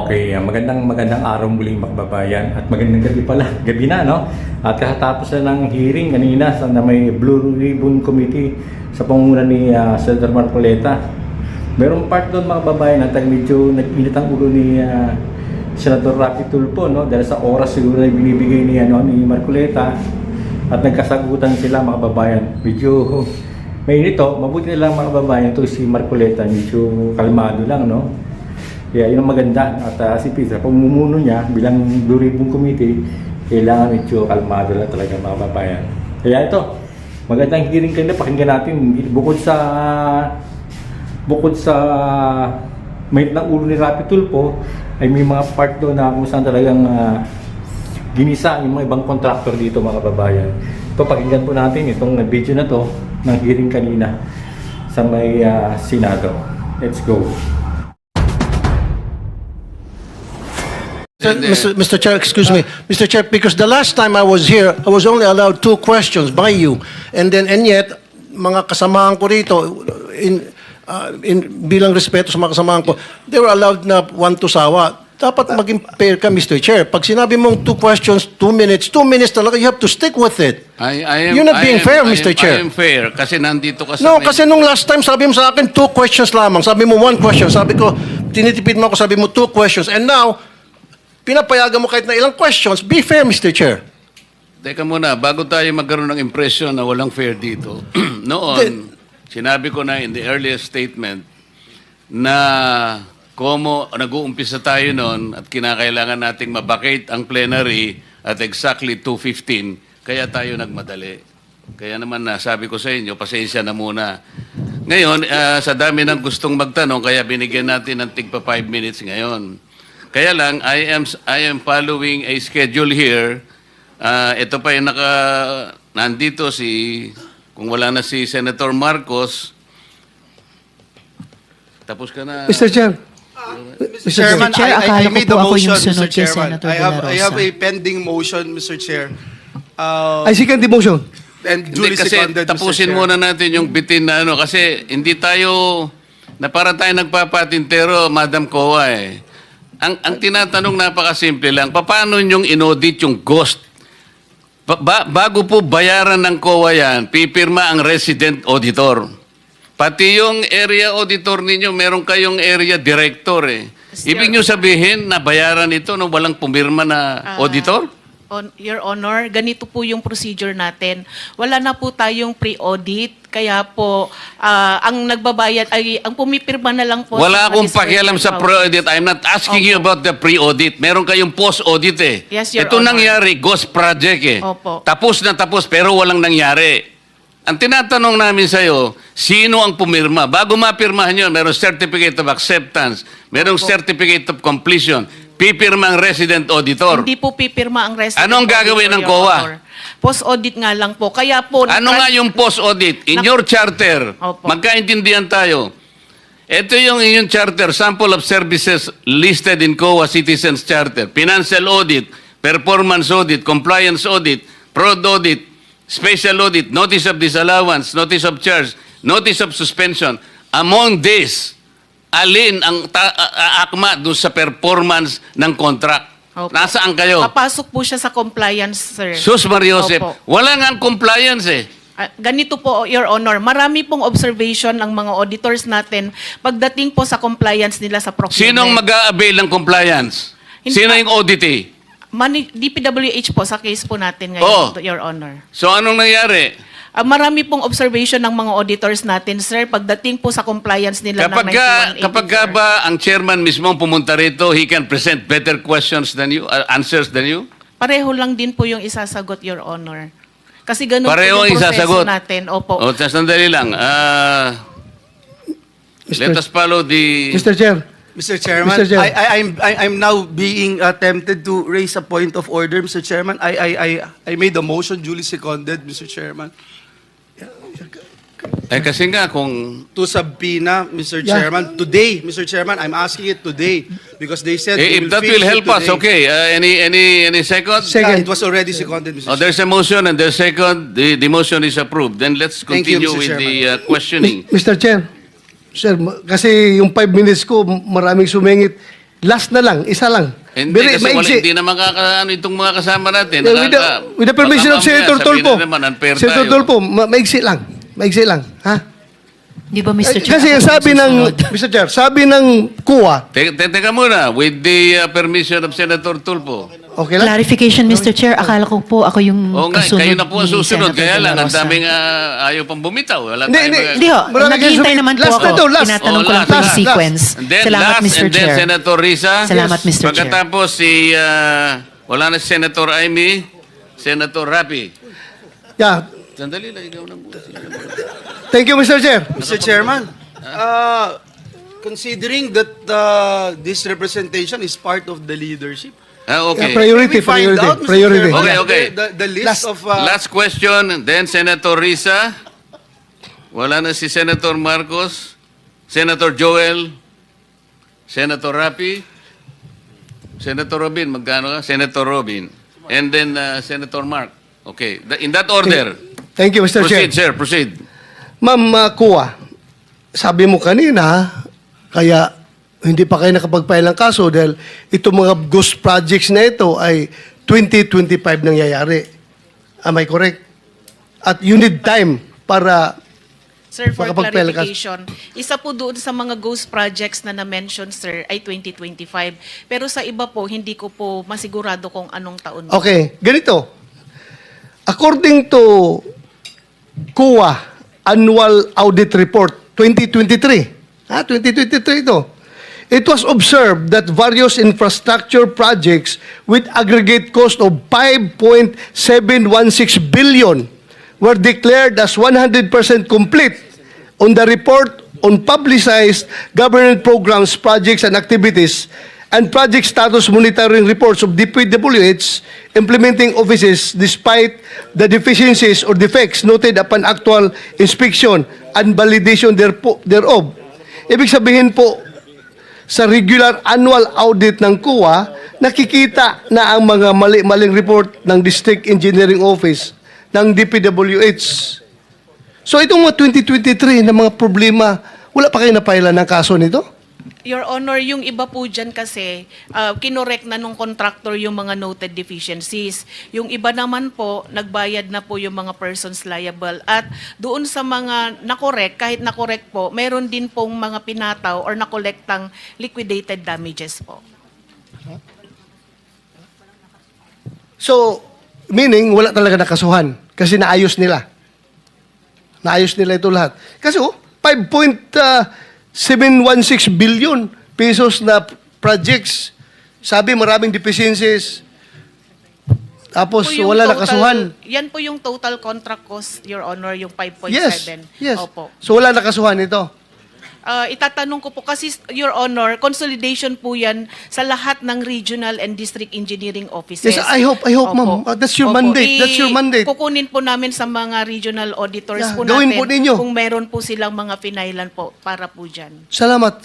Okay, magandang araw muling makbabayan at magandang gabi pala, gabi na no? At kakatapos na ng hearing kanina na may Blue Ribbon Committee sa pangunguna ni Senator Marcoleta. Merong part doon mga babayan na medyo nag-init ang ulo ni Senator Raffy Tulfo no? Dahil sa oras siguro na binibigay ni Marcoleta at nagkasagutan sila mga babayan. Medyo mainit to, mabuti na lang mga babayan to si Marcoleta, medyo kalmado lang no? Kaya yun ang maganda at si Pisa, pamumuno niya bilang Blue Ribbon Committee, kailangan medyo kalmado lang talaga mga babayan. Kaya ito, magandang hearing kanina, pakinggan natin, bukod sa may ng ulo ni Raffy Tulfo, ay may mga part doon na kung saan talagang ginisa yung mga ibang contractor dito mga babayan. Ito, pakinggan po natin itong video na to ng hearing kanina sa may Senado. Let's go. Mr. Chair, excuse me. Mr. Chair, because the last time I was here, I was only allowed 2 questions by you. And yet, mga kasamahan ko rito, bilang respeto sa mga kasamahan ko, they were allowed na 1 to sawa. Dapat maging fair ka, Mr. Chair. Pag sinabi mong 2 questions, 2 minutes talaga, you have to stick with it. You're not being fair, Mr. Chair. I am fair kasi nandito ka sa... No, kasi nung last time, sabi mo sa akin 2 questions lamang. Sabi mo 1 question. Sabi ko, tinitipid mo ako, sabi mo 2 questions. And now, pinapayagan mo kahit na ilang questions. Be fair, Mr. Chair. Teka muna, bago tayo magkaroon ng impression na walang fair dito, noon, sinabi ko na in the earliest statement na nag-uumpisa tayo noon at kinakailangan nating mabakate ang plenary at exactly 2:15, kaya tayo nagmadali. Kaya naman sabi ko sa inyo, pasensya na muna. Ngayon, sa dami ng gustong magtanong, kaya binigyan natin ng tigpa 5 minutes ngayon. Kaya lang, I am following a schedule here. Ito pa yung nandito kung wala na si Senator Marcos, tapos ka na. Mr. Chair. Mr. Chairman, I made a motion, Mr. kay Chairman. Senator I have a pending motion, Mr. Chair. I second the motion. And Hindi duly kasi seconded, Mr. tapusin Chair. muna natin yung bitin na kasi hindi tayo, na para tayo nagpapatintero, Madam Coa eh. Ang tinatanong napakasimple lang, paano nyong inaudit yung ghost? Bago po bayaran ng COA yan, pipirma ang resident auditor. Pati yung area auditor ninyo, meron kayong area director eh. Ibig nyo sabihin na bayaran ito nung walang pumirma na auditor? Your Honor, ganito po yung procedure natin. Wala na po tayong pre-audit, kaya po ang nagbabayad ay ang pumipirma na lang po. Wala akong pakialam sa pre-audit. I'm not asking you about the pre-audit. Meron kayong post-audit eh. Yes, Your Ito Honor. nangyari, ghost project eh. Opo. Tapos na tapos pero walang nangyari. Ang tinatanong namin sa'yo, sino ang pumirma? Bago mapirmahan yun, merong certificate of acceptance, merong certificate of completion, pipirma ang resident auditor. Hindi po pipirma ang resident Anong gagawin ng auditor, Your COA? Honor. Post-audit nga lang po. Kaya po... Ano nga yung post-audit? In your charter, Opo. magkaintindihan tayo. Ito yung inyong charter, sample of services listed in COA Citizens Charter. Financial audit, performance audit, compliance audit, fraud audit, special audit, notice of disallowance, notice of charge, notice of suspension. Among these, alin ang akma doon sa performance ng contract? Opo. Nasaan kayo? Papasok po siya sa compliance, sir. Sus Mariosep, Opo. wala nga compliance eh. Ganito po, Your Honor, marami pong observation ng mga auditors natin pagdating po sa compliance nila sa procurement. Sinong mag-a-avail ng compliance? Hindi Sino pa- yung auditee? DPWH po sa case po natin ngayon, Your Honor. So anong nangyari? Marami pong observation ng mga auditors natin, sir, pagdating po sa compliance nila ng 9184. Kapag ba ang chairman mismo ang pumunta rito, he can present better questions than you, answers than you? Pareho lang din po yung isasagot, Your Honor. Kasi ganun Pareho po ang yung proseso isasagot? natin. Opo. O, sandali lang. Let us follow the... Mr. Chair. Mr. Chairman, Mr. Chair. I'm now being tempted to raise a point of order, Mr. Chairman. I made a motion, duly seconded, Mr. Chairman. kasi nga kung... To subpoena, Mr. Yeah. Chairman, today, Mr. Chairman, I'm asking it today because they said they if that will fix it help us, today. okay. Any second? Yeah, it was already seconded, Mr. Oh, there's a motion and there's second. The motion is approved. Then let's Thank you, continue Mr. with the questioning. Mr. Chair. Sir, kasi yung 5 minutes ko, maraming sumingit. Last na lang, isa lang. Hindi, kasi hindi na makakaano itong mga kasama natin. With the permission of Baka Senator mamaya sabihin Tolpo. na naman, unfair Senator tayo. Tolpo, maigsi lang. Maigsi lang. Ha? Di ba, Mr. Chair? Kasi ako ang sabi ng, susunod? Mr. Chair, sabi ng kuwa, Teka muna, with the permission of Senator Tulfo. okay lang? Clarification, Mr. Chair. Akala ko po ako yung Oo nga, kasunod kayo na po ang ni susunod. Senator Kaya De La lang, ang Rosa. daming ayaw pang bumitaw. Wala Hindi, tayong hindi. mga- Hindi ho, Marami naghihintay kayo naman po last ako. na to, last. Tinatanong ko Oh, lang po yung last. sequence. And then Salamat, last, Mr. and then Chair. Senator Risa. Salamat, Mr. Chair. Pagkatapos wala na si Senator Amy, Senator Rapi. Yeah. Sandali lang, ikaw na muna. Thank you, Mr. Chair. Mr. Chairman, considering that this representation is part of the leadership, Okay. Priority, can we find priority, out, Mr. priority. Chairman, Okay. the list of... Last question, then Senator Risa. Wala na si Senator Marcos, Senator Joel, Senator Rapi, Senator Robin, magkano ka? Senator Robin. And then Senator Mark. Okay, in that order. Thank you, Mr. Chair. Proceed, sir, proceed. Ma'am Kuwa, sabi mo kanina, kaya hindi pa kayo nakapag-file ng kaso dahil itong mga ghost projects na ito ay 2025 nangyayari. Am I correct? At you need time para... Sir, for Makapagpel ka- clarification, isa po doon sa mga ghost projects na na-mention, sir, ay 2025. Pero sa iba po, hindi ko po masigurado kung anong taon. Okay, ganito. According to CUA Annual Audit Report 2023, 2023 ito, it was observed that various infrastructure projects with aggregate cost of 5.716 billion were declared as 100% complete on the report on publicized government programs, projects, and activities, and project status monitoring reports of DPWH implementing offices despite the deficiencies or defects noted upon actual inspection and validation thereof. Ibig sabihin po, sa regular annual audit ng CUA, nakikita na ang mga mali-maling report ng District Engineering Office ng DPWH. So itong mga 2023 na mga problema, wala pa kayo napailan ng kaso nito? Your Honor, yung iba po dyan kasi, kinorek na nung contractor yung mga noted deficiencies. Yung iba naman po, nagbayad na po yung mga persons liable. At doon sa mga nakorek, kahit nakorek po, meron din pong mga pinataw or nakolektang liquidated damages po. So, meaning, wala talaga nakasuhan kasi naayos nila. Naayos nila ito lahat. Kasi 5.716 billion pesos na projects. Sabi, maraming deficiencies. Tapos, Po yung wala total- nakasuhan. Yan po yung total contract cost, Your Honor, yung 5.7. Yes. Opo. So, wala nakasuhan ito. Itatanong ko po kasi, Your Honor, consolidation po yan sa lahat ng regional and district engineering offices. Yes, I hope, Opo. ma'am. That's your Opo. mandate. That's your mandate. Kukunin po namin sa mga regional auditors Yeah, po gawin natin po ninyo. kung meron po silang mga pinailan po para po dyan. Salamat.